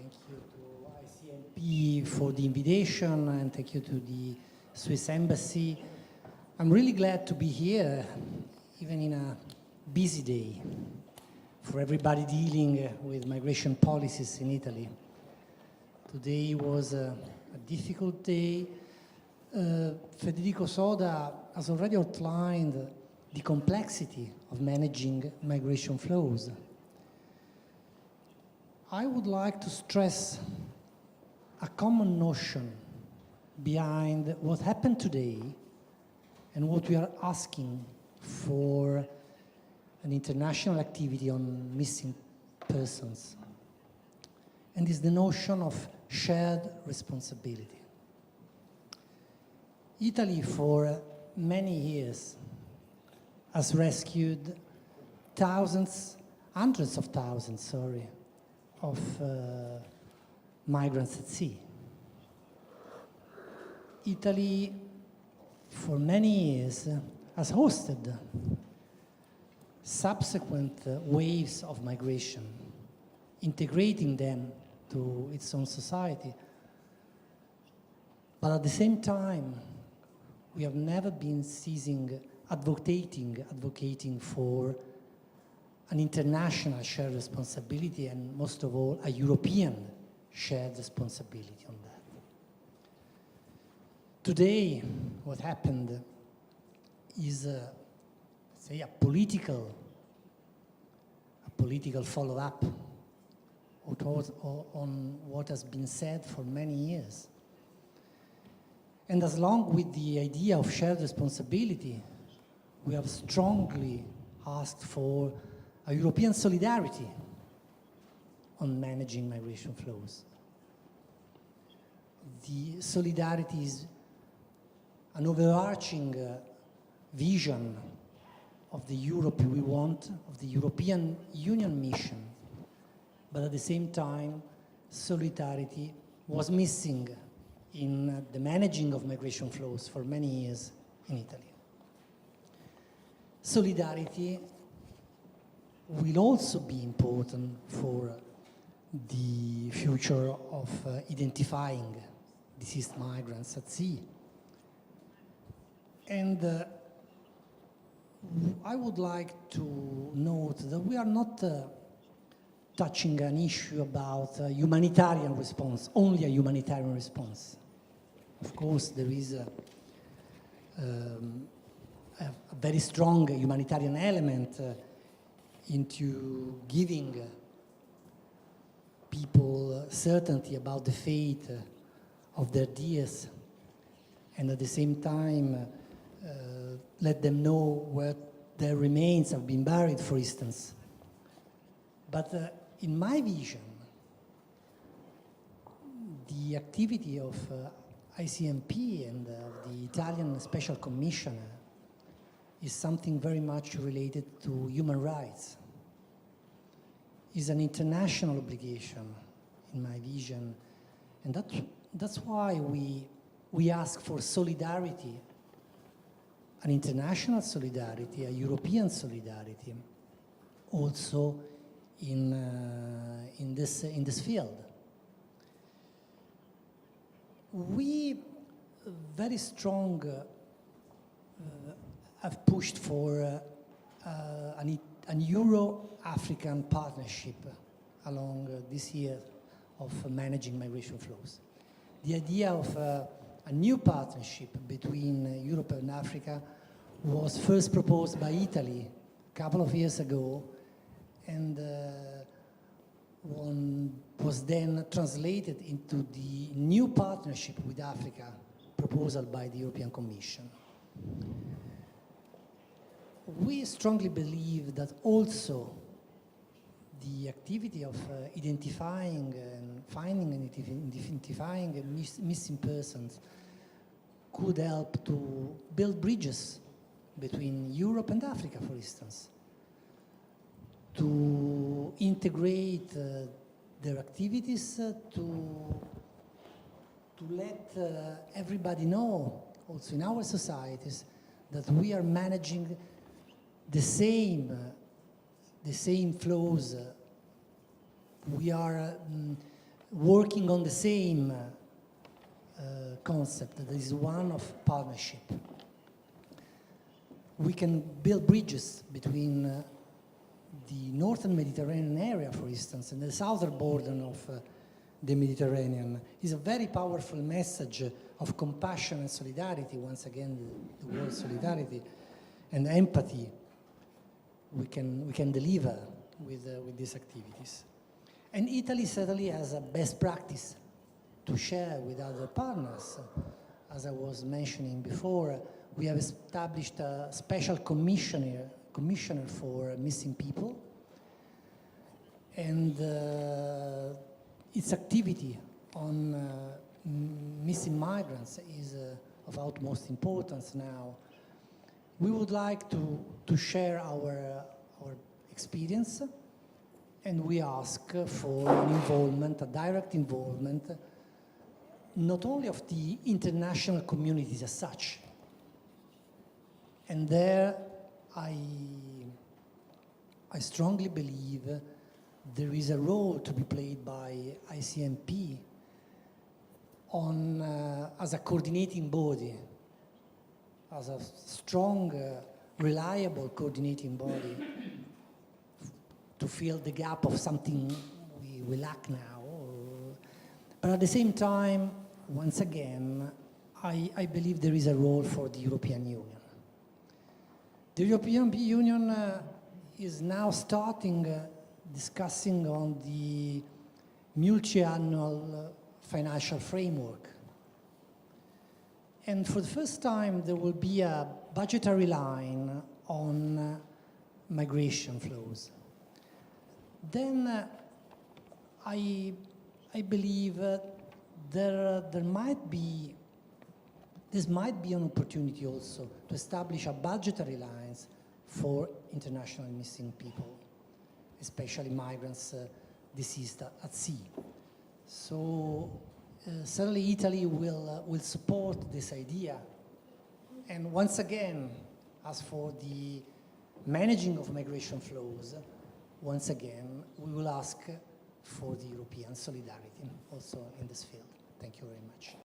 Thank you to ICMP for the invitation, and thank you to the Swiss Embassy. I'm really glad to be here, even in a busy day, for everybody dealing with migration policies in Italy. Today was a difficult day. Federico Soda has already outlined the complexity of managing migration flows. I would like to stress a common notion behind what happened today and what we are asking for an international activity on missing persons. And is the notion of shared responsibility. Italy, for many years, has rescued hundreds of thousands, of migrants at sea. Italy, for many years, has hosted subsequent waves of migration, integrating them to its own society. But at the same time, we have never been ceasing advocating for an international shared responsibility, and most of all, a European shared responsibility on that. Today, what happened is, say, a political follow-up on what has been said for many years. And as long with the idea of shared responsibility, we have strongly asked for a European solidarity on managing migration flows. The solidarity is an overarching vision of the Europe we want, of the European Union mission. But at the same time, solidarity was missing in the managing of migration flows for many years in Italy. Solidarity will also be important for the future of identifying deceased migrants at sea. And I would like to note that we are not touching an issue about a humanitarian response, only a humanitarian response. Of course, there is a very strong humanitarian element into giving people certainty about the fate of their dears, and at the same time let them know where their remains have been buried, for instance. But in my vision, the activity of ICMP and the Italian Special Commissioner is something very much related to human rights. It's an international obligation, in my vision, and that's why we ask for solidarity, an international solidarity, a European solidarity, also in this field. We very strong have pushed for an Euro-African partnership along this year of managing migration flows. The idea of a new partnership between Europe and Africa was first proposed by Italy a couple of years ago, and was then translated into the new partnership with Africa proposal by the European Commission. We strongly believe that also the activity of identifying and finding and identifying missing persons could help to build bridges between Europe and Africa, for instance, to integrate their activities, to let everybody know, also in our societies, that we are managing the same flows. We are working on the same concept, that is one of partnership. We can build bridges between the northern Mediterranean area, for instance, and the southern border of the Mediterranean. Is a very powerful message of compassion and solidarity, once again, the word solidarity and empathy we can deliver with these activities. And Italy certainly has a best practice to share with other partners. As I was mentioning before, we have established a special commissioner for missing people, and its activity on missing migrants is of utmost importance now. We would like to share our experience, and we ask for an involvement, a direct involvement, not only of the international communities as such. And there I strongly believe there is a role to be played by ICMP as a coordinating body, as a strong, reliable coordinating body to fill the gap of something we lack now. But at the same time, once again, I believe there is a role for the European Union. The European Union is now starting discussing on the multi-annual financial framework. And for the first time, there will be a budgetary line on migration flows. Then I believe this might be an opportunity also to establish a budgetary lines for international missing people, especially migrants deceased at sea. So certainly Italy will support this idea. And once again, as for the managing of migration flows, once again, we will ask for the European solidarity also in this field. Thank you very much.